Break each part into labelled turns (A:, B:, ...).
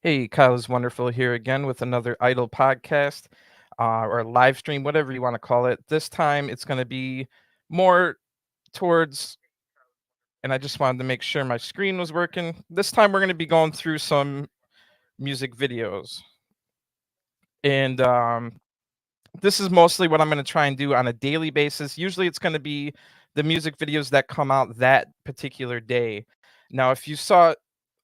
A: Hey, Kyle is wonderful here again with another Idle podcast or live stream, whatever you want to call it. This time it's going to be more towards, and I just wanted to make sure my screen was working. This time we're going to be going through some music videos. And this is mostly what I'm going to try and do on a daily basis. Usually it's going to be the music videos that come out that particular day. Now, if you saw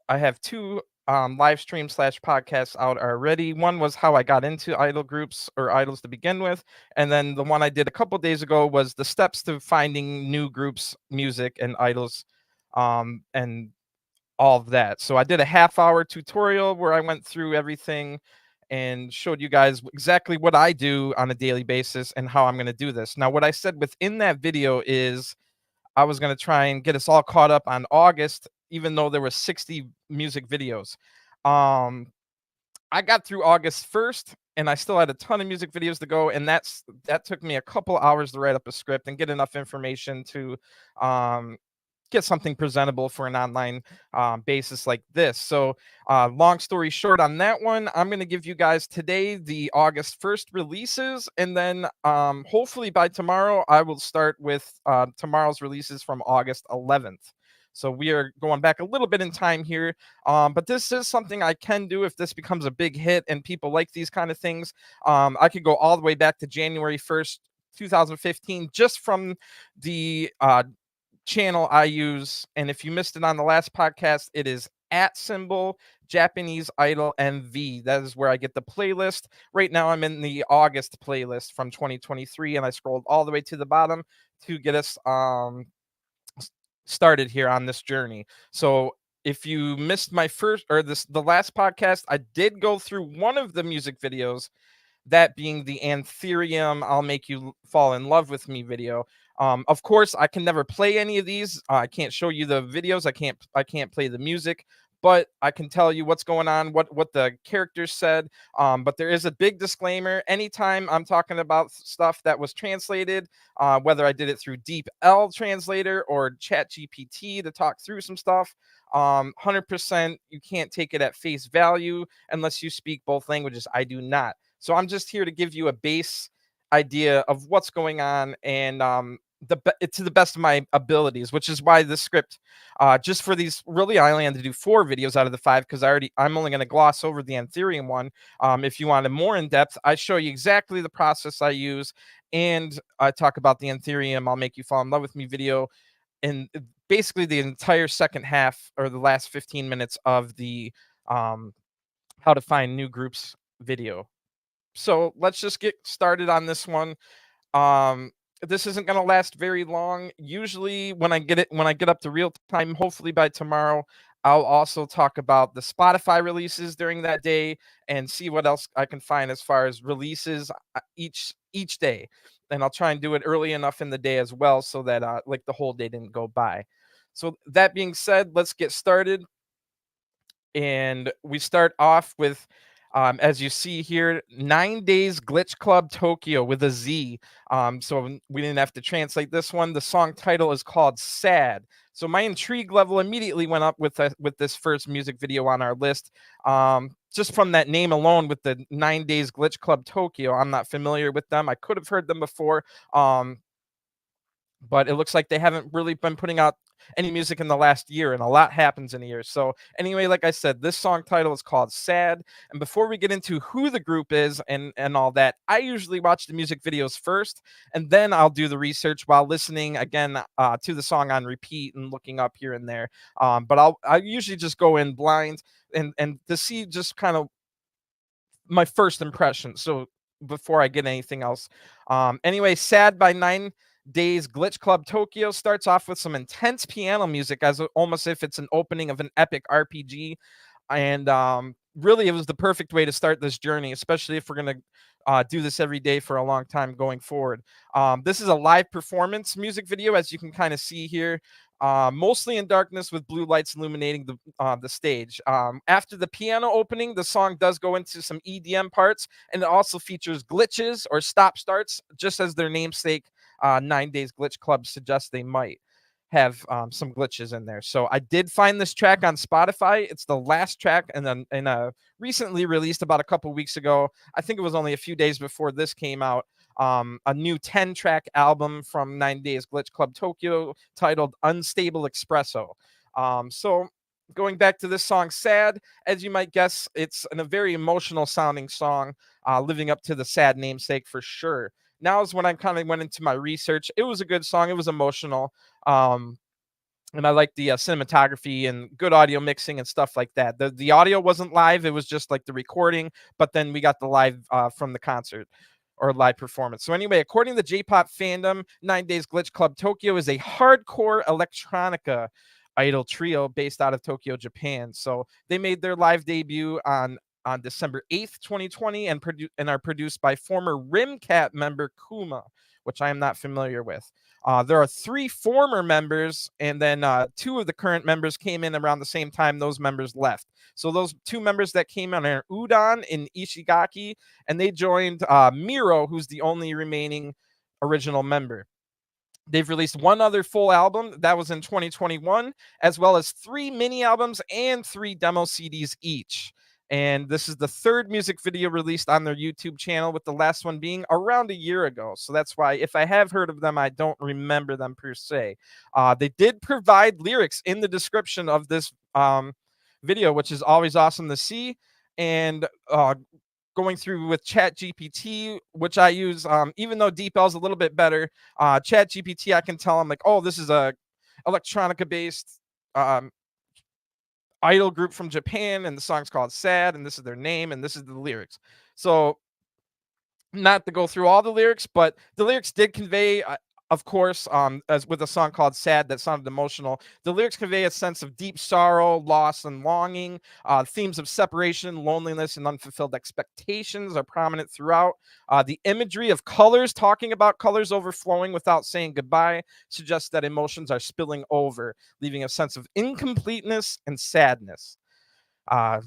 A: I have two live stream slash podcasts out already. One was how I got into idol groups or idols to begin with, and then the one I did a couple days ago was the steps to finding new groups, music, and idols, and all of that. So I did a half-hour tutorial where I went through everything and showed you guys exactly what I do on a daily basis and how I'm going to do this. Now, what I said within that video is I was going to try and get us all caught up on August, even though there were 60 music videos. Um, I got through August 1st and I still had a ton of music videos to go. And that took me a couple hours to write up a script and get enough information to um, get something presentable for an online basis like this. So long story short on that one, I'm going to give you guys today the August 1st releases, and then hopefully by tomorrow I will start with tomorrow's releases from August 11th. So we are going back a little bit in time here, but this is something I can do if this becomes a big hit and people like these kind of things. I could go all the way back to January 1st, 2015, just from the channel I use. And if you missed it on the last podcast, it is at symbol Japanese Idol MV. That is where I get the playlist. Right now, I'm in the August playlist from 2023, and I scrolled all the way to the bottom to get us started here on this journey. So if you missed my first or the last podcast, I did go through one of the music videos, that being the Anthurium I'll Make You Fall in Love with Me video. Of course, I can never play any of these. I can't show you the videos. I can't play the music, but I can tell you what's going on, what the characters said. But there is a big disclaimer. Anytime I'm talking about stuff that was translated, whether I did it through Deep L translator or Chat GPT to talk through some stuff, 100% you can't take it at face value unless you speak both languages. I do not. So I'm just here to give you a base idea of what's going on, and to the best of my abilities, which is why this script, just for these, really I only had to do 4 videos out of the 5 because I'm only going to gloss over the Anthurium one. If you wanted more in depth, I show you exactly the process I use, and I talk about the Anthurium I'll Make You Fall in Love with Me video, and basically the entire second half or the last 15 minutes of the how to find new groups video. So let's just get started on this one. Um, this isn't going to last very long. Usually when I get up to real time, hopefully by tomorrow, I'll also talk about the Spotify releases during that day and see what else I can find as far as releases each day. And I'll try and do it early enough in the day as well so that like the whole day didn't go by. So that being said, let's get started. And we start off with, as you see here, 9 Days Glitch Club Tokyo with a Z. So we didn't have to translate this one. The song title is called Sad. So my intrigue level immediately went up with this first music video on our list. Just from that name alone, with the 9 Days Glitch Club Tokyo, I'm not familiar with them. I could have heard them before. But it looks like they haven't really been putting out any music in the last year, and a lot happens in a year. So anyway, like I said, this song title is called Sad. And before we get into who the group is and all that, I usually watch the music videos first, and then I'll do the research while listening again to the song on repeat and looking up here and there. But I usually just go in blind and to see just kind of my first impression. So before I get anything else, anyway, Sad by 9 Days Glitch Club Tokyo starts off with some intense piano music, as almost if it's an opening of an epic RPG. And really, it was the perfect way to start this journey, especially if we're going to do this every day for a long time going forward. This is a live performance music video, as you can kind of see here. Mostly in darkness with blue lights illuminating the stage. After the piano opening, the song does go into some EDM parts, and it also features glitches or stop starts, just as their namesake 9 Days Glitch Club suggests they might. have some glitches in there. So I did find this track on Spotify. It's the last track, and then recently released about a couple weeks ago. I think it was only a few days before this came out. A new 10-track album from 9 Days Glitch Club Tokyo titled Unstable Espresso. So going back to this song, Sad, as you might guess, it's a very emotional sounding song, living up to the sad namesake for sure. Now is when I kind of went into my research. It was a good song. It was emotional. And I like the cinematography and good audio mixing and stuff like that. The audio wasn't live. It was just like the recording, but then we got the live from the concert or live performance. So anyway, according to J-pop fandom, 9 Days Glitch Club Tokyo is a hardcore electronica idol trio based out of Tokyo, Japan. So they made their live debut on December 8th, 2020, and are produced by former Rimcat member Kuma, which I am not familiar with. There are 3 former members, and then 2 of the current members came in around the same time those members left. So those 2 members that came in are Udon and Ishigaki, and they joined Miro, who's the only remaining original member. They've released 1 other full album that was in 2021, as well as 3 mini albums and 3 demo CDs each. And this is the 3rd music video released on their YouTube channel, with the last one being around a year ago. So that's why, if I have heard of them, I don't remember them per se. They did provide lyrics in the description of this video, which is always awesome to see. And going through with Chat GPT, which I use, even though DeepL is a little bit better, Chat GPT, I can tell them like, oh, this is a electronica based idol group from Japan, and the song's called Sad, and this is their name, and this is the lyrics. So not to go through all the lyrics, but the lyrics did convey, of course, as with a song called Sad that sounded emotional, the lyrics convey a sense of deep sorrow, loss, and longing. Themes of separation, loneliness, and unfulfilled expectations are prominent throughout. The imagery of colors, talking about colors overflowing without saying goodbye, suggests that emotions are spilling over, leaving a sense of incompleteness and sadness. And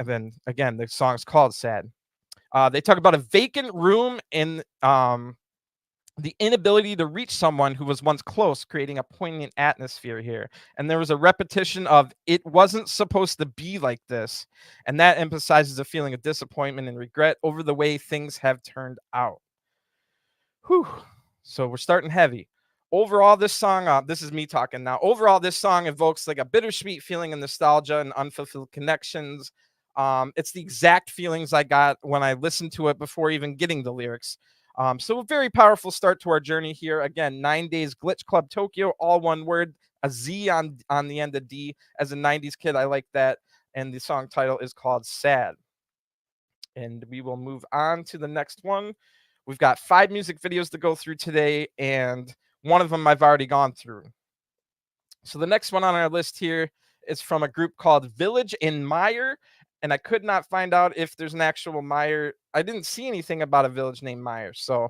A: then again, the song's called Sad. They talk about a vacant room and the inability to reach someone who was once close, creating a poignant atmosphere here. And there was a repetition of, it wasn't supposed to be like this. And that emphasizes a feeling of disappointment and regret over the way things have turned out. Whew. So we're starting heavy. Overall, this song, this is me talking now. Overall, this song evokes like a bittersweet feeling of nostalgia and unfulfilled connections. It's the exact feelings I got when I listened to it before even getting the lyrics. So a very powerful start to our journey here. Again, 9 Days Glitch Club Tokyo, all one word, a Z on the end of D. As a 90s kid, I like that. And the song title is called Sad. And we will move on to the next one. We've got 5 music videos to go through today, and one of them I've already gone through. So the next one on our list here is from a group called Village in Maier. And I could not find out if there's an actual Maier. I didn't see anything about a village named Maier. So,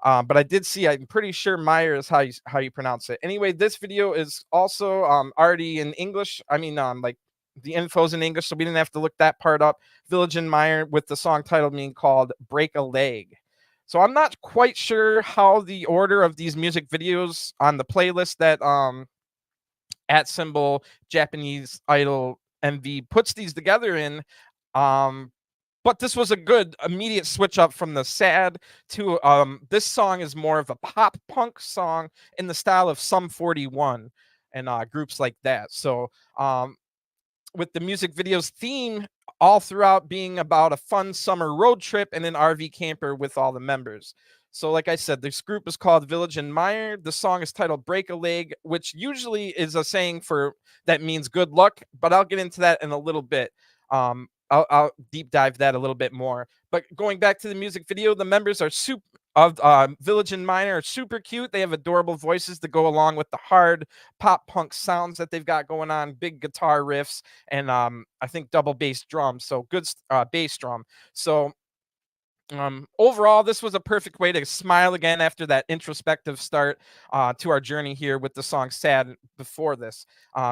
A: but I did see, I'm pretty sure Maier is how you pronounce it. Anyway, this video is also already in English. I mean, like the info's in English, so we didn't have to look that part up. Village in Maier, with the song title being called Break a Leg. So I'm not quite sure how the order of these music videos on the playlist that @ Japanese Idol MV puts these together in, but this was a good immediate switch up from the sad to this song is more of a pop punk song in the style of Sum 41 and groups like that. So with the music video's theme all throughout being about a fun summer road trip and an RV camper with all the members. So like I said, this group is called Village in Maier. The song is titled Break a Leg, which usually is a saying for that means good luck, but I'll get into that in a little bit. I'll deep dive that a little bit more. But going back to the music video, the members are Village in Maier are super cute. They have adorable voices to go along with the hard pop punk sounds that they've got going on, big guitar riffs, and I think double bass drum. So good bass drum. So overall, this was a perfect way to smile again after that introspective start to our journey here with the song Sad before this.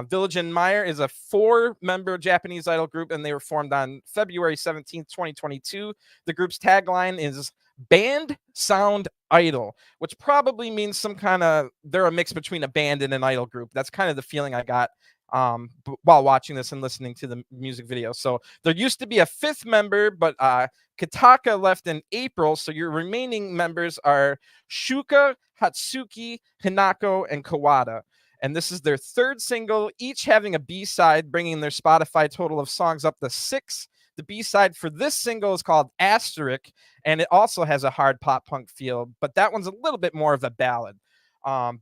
A: Village in Maier is a 4-member Japanese idol group, and they were formed on February 17th, 2022. The group's tagline is Band Sound Idol, which probably means some kind of, they're a mix between a band and an idol group. That's kind of the feeling I got while watching this and listening to the music video. So there used to be a fifth member, but Kataka left in April. So your remaining members are Shuka, Hatsuki, Hinako, and Kawada. And this is their third single, each having a B-side, bringing their Spotify total of songs up to 6. The B-side for this single is called Asterisk, and it also has a hard pop punk feel, but that one's a little bit more of a ballad.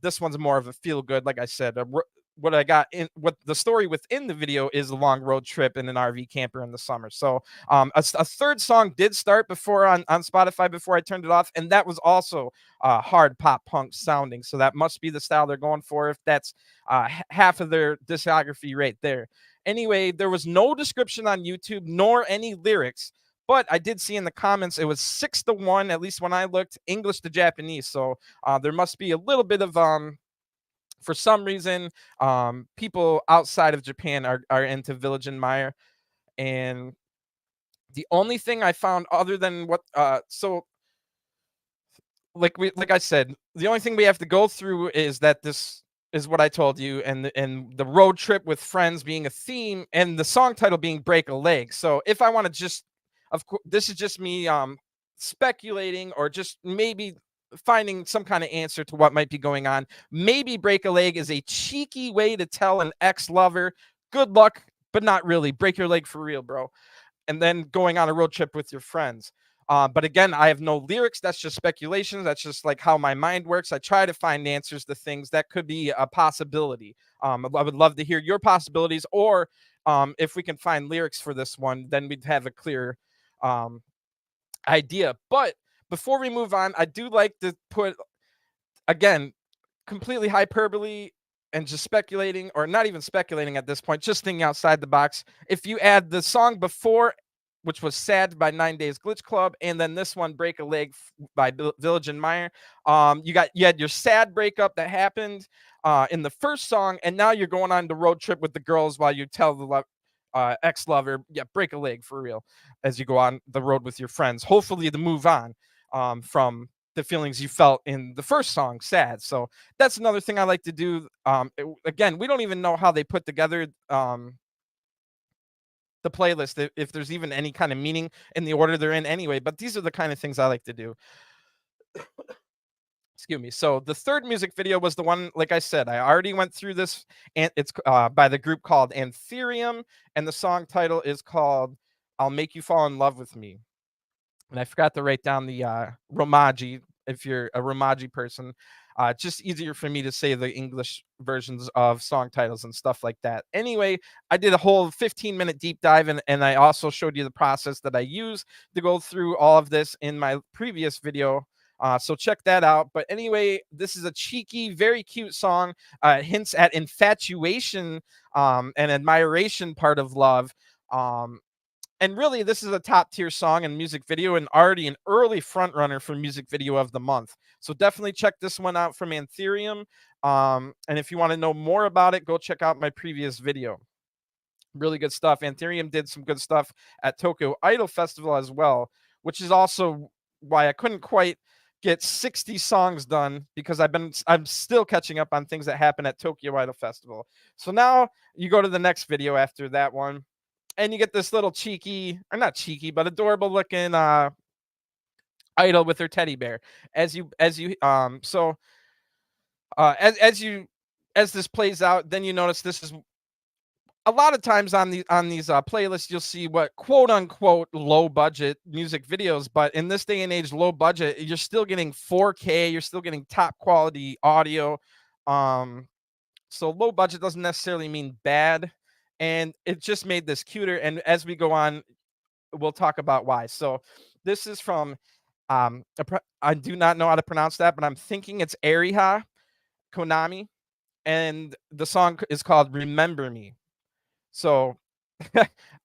A: This one's more of a feel good, like I said. What the story within the video is a long road trip in an RV camper in the summer. So a third song did start before on Spotify before I turned it off, and that was also hard pop punk sounding. So that must be the style they're going for, if that's half of their discography right there. Anyway, there was no description on YouTube nor any lyrics, but I did see in the comments it was 6-1, at least when I looked, English to Japanese. So there must be a little bit of for some reason, people outside of Japan are into Village and Maier. And the only thing I found other than what like I said, the only thing we have to go through is that this is what I told you, and the road trip with friends being a theme, and the song title being Break a Leg. So if I want to just, of course, this is just me speculating, or just maybe finding some kind of answer to what might be going on. Maybe Break a Leg is a cheeky way to tell an ex-lover, good luck, but not really. Break your leg for real, bro. And then going on a road trip with your friends. But again, I have no lyrics. That's just speculation. That's just like how my mind works. I try to find answers to things that could be a possibility. I would love to hear your possibilities, or if we can find lyrics for this one, then we'd have a clear idea. But before we move on, I do like to put, again, completely hyperbole and just speculating, or not even speculating at this point, just thinking outside the box. If you add the song before, which was Sad by 9 Days Glitch Club, and then this one, Break a Leg by Village and Maier, you had your sad breakup that happened in the first song, and now you're going on the road trip with the girls while you tell the ex-lover, yeah, break a leg for real, as you go on the road with your friends, hopefully to move on from the feelings you felt in the first song, Sad. So that's another thing I like to do. Again, we don't even know how they put together the playlist, if there's even any kind of meaning in the order they're in anyway, but these are the kind of things I like to do. Excuse me. So the third music video was the one, like I said, I already went through this, and it's by the group called Anthurium, and the song title is called I'll Make You Fall in Love with Me. And I forgot to write down the Romaji, if you're a Romaji person. Just easier for me to say the English versions of song titles and stuff like that. Anyway, I did a whole 15-minute deep dive, and I also showed you the process that I use to go through all of this in my previous video. So check that out. But anyway, this is a cheeky, very cute song. Hints at infatuation and admiration part of love. And really, this is a top tier song and music video, and already an early front runner for music video of the month. So definitely check this one out from Anthurium. And if you want to know more about it, go check out my previous video. Really good stuff. Anthurium did some good stuff at Tokyo Idol Festival as well, which is also why I couldn't quite get 60 songs done, because I'm still catching up on things that happened at Tokyo Idol Festival. So now you go to the next video after that one, and you get this little cheeky, or not cheeky, but adorable looking idol with her teddy bear. As this plays out, then you notice this is a lot of times on these playlists, you'll see what quote unquote low budget music videos, but in this day and age, low budget, you're still getting 4K, you're still getting top quality audio. So low budget doesn't necessarily mean bad, and it just made this cuter. And as we go on, we'll talk about why. So this is from I do not know how to pronounce that, but I'm thinking it's Ereha, Kaname, and the song is called Remember Me. So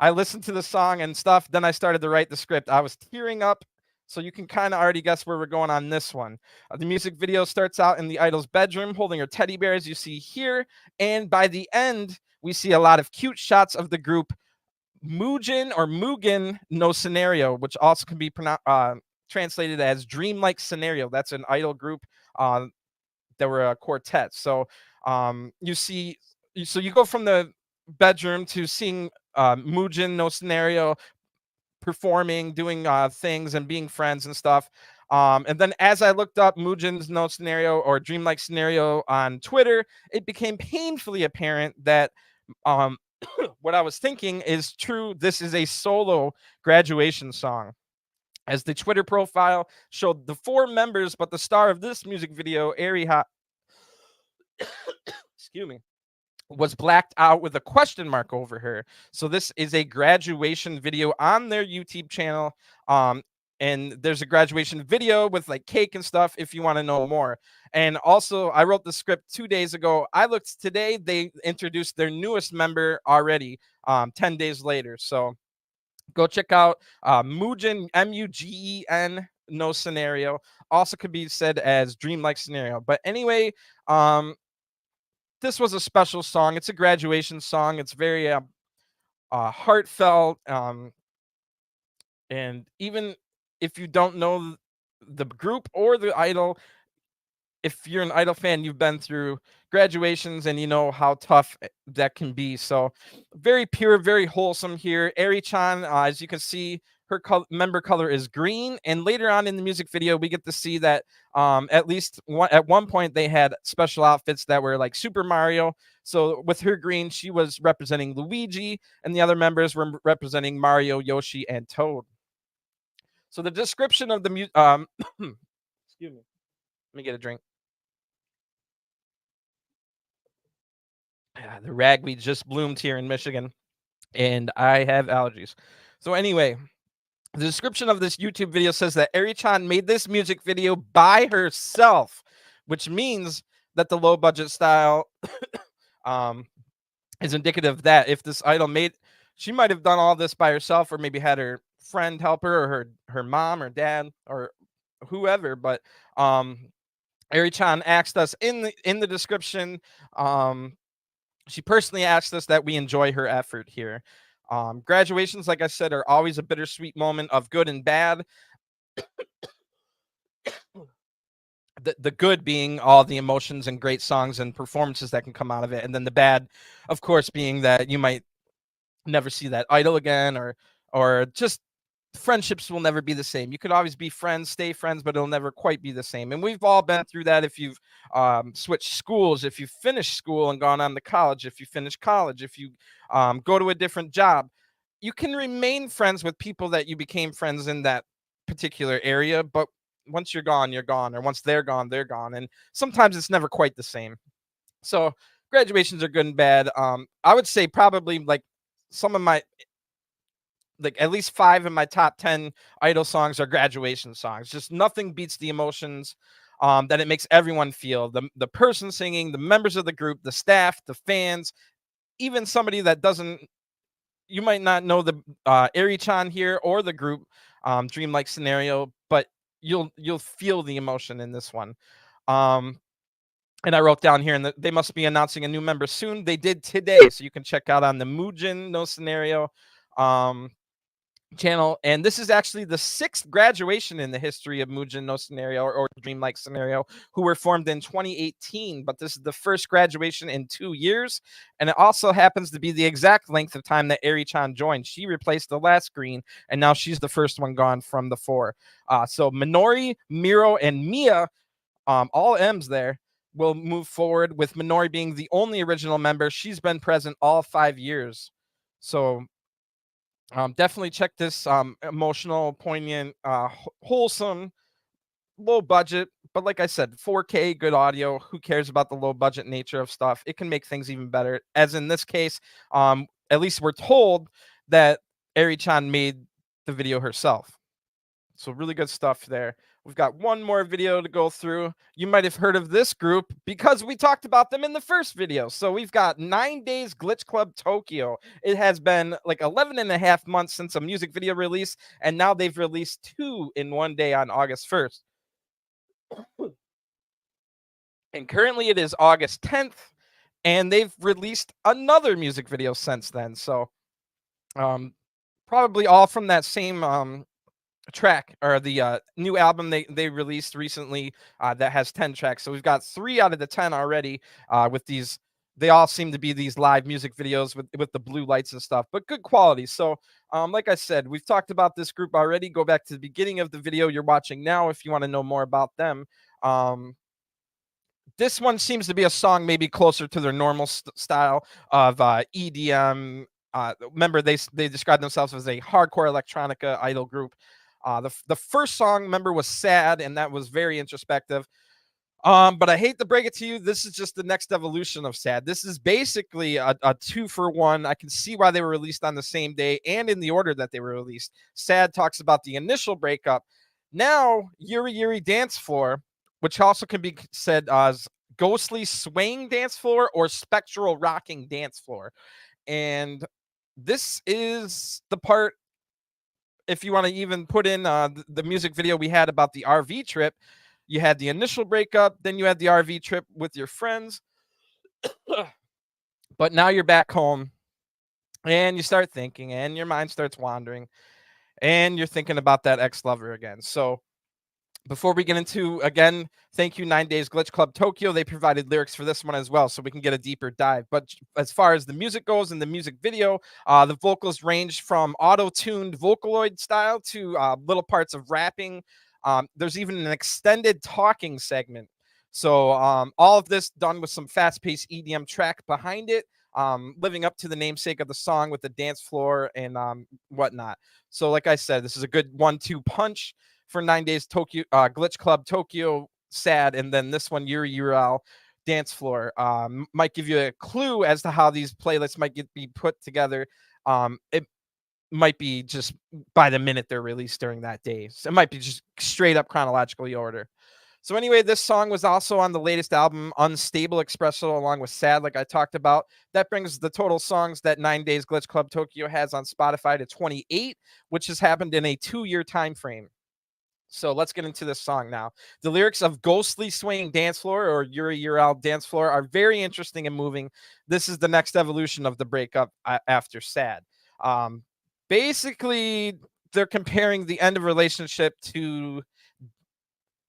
A: I listened to the song and stuff, then I started to write the script. I was tearing up, so you can kind of already guess where we're going on this one. The music video starts out in the idol's bedroom holding her teddy bear, as you see here, and by the end, we see a lot of cute shots of the group Mugen or Mugen no Scenario, which also can be translated as dreamlike scenario. That's an idol group that were a quartet. So you see, so you go from the bedroom to seeing Mugen no scenario performing, doing things and being friends and stuff. And then as I looked up Mugen's no scenario or dreamlike scenario on Twitter, it became painfully apparent that um, what I was thinking is true. This is a solo graduation song. As the Twitter profile showed the 4 members, but the star of this music video, Ereha, excuse me, was blacked out with a question mark over her. So this is a graduation video on their YouTube channel. And there's a graduation video with like cake and stuff if you want to know more. And also, I wrote the script 2 days ago. I looked today, they introduced their newest member already 10 days later. So go check out Mugen, Mugen, no scenario. Also could be said as dreamlike scenario. But anyway, this was a special song. It's a graduation song. It's very heartfelt. And even if you don't know the group or the idol, if you're an idol fan, you've been through graduations and you know how tough that can be. So very pure, very wholesome here. Eri-chan, as you can see, her member color is green. And later on in the music video, we get to see that at least at one point they had special outfits that were like Super Mario. So with her green, she was representing Luigi, and the other members were representing Mario, Yoshi, and Toad. So the description of the excuse me. Let me get a drink. The ragweed just bloomed here in Michigan, and I have allergies. So anyway, the description of this YouTube video says that Eri-chan made this music video by herself, which means that the low budget style is indicative of that. If this idol she might have done all this by herself, or maybe had her friend help her, or her mom or dad or whoever. But Eri-chan asked us in the description. She personally asked us that we enjoy her effort here. Graduations, like I said, are always a bittersweet moment of good and bad. The good being all the emotions and great songs and performances that can come out of it. And then the bad, of course, being that you might never see that idol again, or just friendships will never be the same. You could always be friends, stay friends, but it'll never quite be the same. And we've all been through that. If you've switched schools, if you finished school and gone on to college, if you finish college, if you go to a different job, you can remain friends with people that you became friends in that particular area. But once you're gone, you're gone. Or once they're gone, they're gone. And sometimes it's never quite the same. So graduations are good and bad. I would say probably like some of my, like at least 5 of my top 10 idol songs are graduation songs. Just nothing beats the emotions that it makes everyone feel. The person singing, the members of the group, the staff, the fans, even somebody that doesn't, you might not know the Eri-chan here or the group Dreamlike Scenario, but you'll feel the emotion in this one. And I wrote down here, and they must be announcing a new member soon. They did today, so you can check out on the Mugen no Scenario channel. And this is actually the 6th graduation in the history of Mugen no Scenario, or Dreamlike Scenario, who were formed in 2018. But this is the first graduation in 2 years, and it also happens to be the exact length of time that Eri-chan joined. She replaced the last green, and now she's the first one gone from the 4. So Minori, Miro, and Mia, all M's there, will move forward, with Minori being the only original member. She's been present all 5 years. So definitely check this emotional, poignant, wholesome, low budget, but like I said, 4K, good audio. Who cares about the low budget nature of stuff? It can make things even better. As in this case, at least we're told that Eri-chan made the video herself. So really good stuff there. We've got one more video to go through. You might have heard of this group because we talked about them in the first video. So we've got 9 Days Glitch Club Tokyo. It has been like 11 and a half months since a music video release, and now they've released 2 in one day on August 1st. And currently it is August 10th, and they've released another music video since then. So probably all from that same track, or the new album they released recently, that has 10 tracks. So we've got 3 out of the 10 already, with these. They all seem to be these live music videos with the blue lights and stuff, but good quality. So like I said, we've talked about this group already. Go back to the beginning of the video you're watching now if you want to know more about them. This one seems to be a song maybe closer to their normal style of EDM. Remember, they described themselves as a hardcore electronica idol group. The first song, remember, was sad, and that was very introspective. But I hate to break it to you, this is just the next evolution of sad. This is basically a 2-for-1. I can see why they were released on the same day and in the order that they were released. Sad talks about the initial breakup. Now, Yuri Dance Floor, which also can be said as ghostly swaying dance floor or spectral rocking dance floor. And this is the part, if you want to even put in the music video we had about the RV trip. You had the initial breakup, then you had the RV trip with your friends. But now you're back home and you start thinking, and your mind starts wandering, and you're thinking about that ex-lover again. So before we get into, again, thank you 9 Days Glitch Club Tokyo. They provided lyrics for this one as well, so we can get a deeper dive. But as far as the music goes in the music video, the vocals range from auto-tuned Vocaloid style to little parts of rapping. There's even an extended talking segment. So all of this done with some fast-paced EDM track behind it, living up to the namesake of the song with the dance floor and whatnot. So like I said, this is a good 1-2 punch for 9 Days Tokyo, Glitch Club Tokyo, sad, and then this one, Yureyurel Dance Floor. Might give you a clue as to how these playlists might be put together. It might be just by the minute they're released during that day. So it might be just straight up chronologically order. So anyway, this song was also on the latest album, Unstable Espresso, along with Sad, like I talked about. That brings the total songs that 9 Days Glitch Club Tokyo has on Spotify to 28, which has happened in a 2-year time frame. So let's get into this song now. The lyrics of Ghostly Swaying Dance Floor, or Yureyurel Dance Floor, are very interesting and moving. This is the next evolution of the breakup after Sad. Basically, they're comparing the end of a relationship to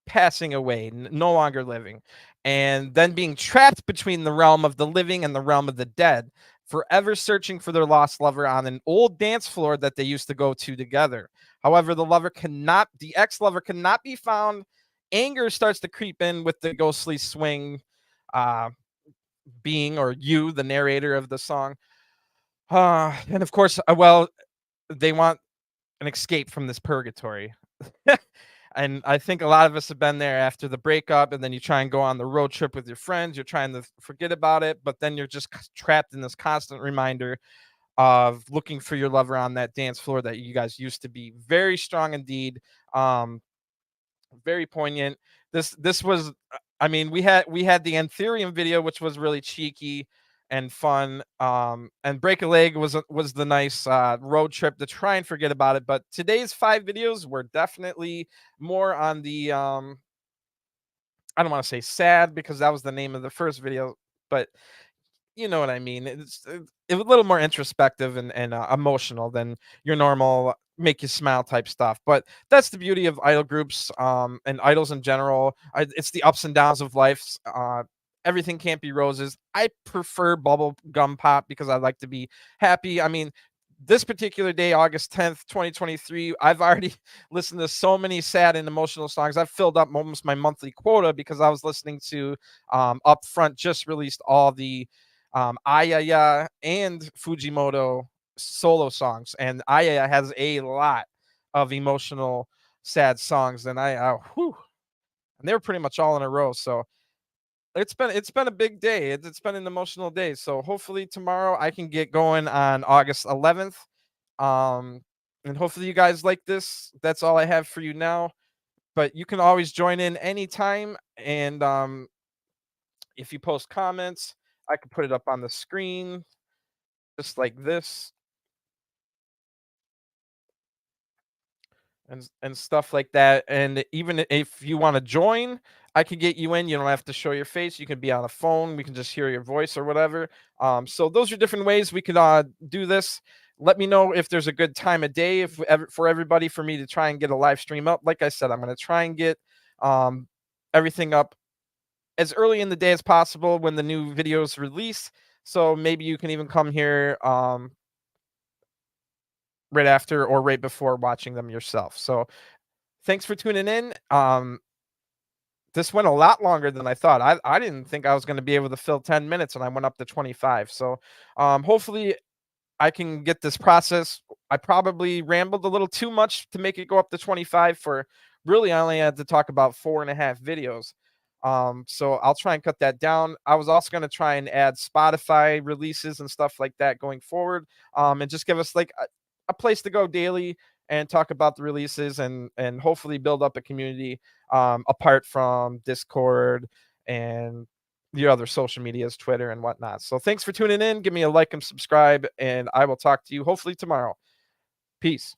A: passing away, no longer living, and then being trapped between the realm of the living and the realm of the dead, forever searching for their lost lover on an old dance floor that they used to go to together. However, the ex-lover cannot be found. Anger starts to creep in with the ghostly swing uh, being, or you, the narrator of the song. And of course, well, they want an escape from this purgatory. And I think a lot of us have been there after the breakup, and then you try and go on the road trip with your friends. You're trying to forget about it, but then you're just trapped in this constant reminder of looking for your lover on that dance floor that you guys used to be. Very strong indeed. Very poignant. This was, I mean, we had the Anthurium video, which was really cheeky and fun. And Break a Leg was the nice road trip to try and forget about it. But today's 5 videos were definitely more on the I don't want to say sad, because that was the name of the first video, but you know what I mean. It was a little more introspective and emotional than your normal make you smile type stuff. But that's the beauty of idol groups, and idols in general. It's the ups and downs of life. Everything can't be roses. I prefer bubble gum pop because I like to be happy. I mean, this particular day, August 10th, 2023, I've already listened to so many sad and emotional songs. I've filled up almost my monthly quota because I was listening to Upfront just released all the Ayaya and Fujimoto solo songs, and Ayaya has a lot of emotional, sad songs, and and they were pretty much all in a row. So it's been a big day. It's been an emotional day. So hopefully tomorrow I can get going on August 11th. And hopefully you guys like this. That's all I have for you now. But you can always join in anytime. And if you post comments, I can put it up on the screen just like this. And stuff like that. And even if you want to join, I can get you in. You don't have to show your face. You can be on a phone. We can just hear your voice or whatever. So those are different ways we could do this. Let me know if there's a good time of day for everybody for me to try and get a live stream up. Like I said, I'm going to try and get everything up as early in the day as possible when the new videos release. So maybe you can even come here right after or right before watching them yourself. So thanks for tuning in. This went a lot longer than I thought. I didn't think I was going to be able to fill 10 minutes, and I went up to 25. So hopefully I can get this process. I probably rambled a little too much to make it go up to 25 for really I only had to talk about 4.5 videos. So I'll try and cut that down. I was also going to try and add Spotify releases and stuff like that going forward. And just give us like a place to go daily and talk about the releases and hopefully build up a community apart from Discord and the other social medias, Twitter and whatnot. So thanks for tuning in. Give me a like and subscribe, and I will talk to you hopefully tomorrow. Peace.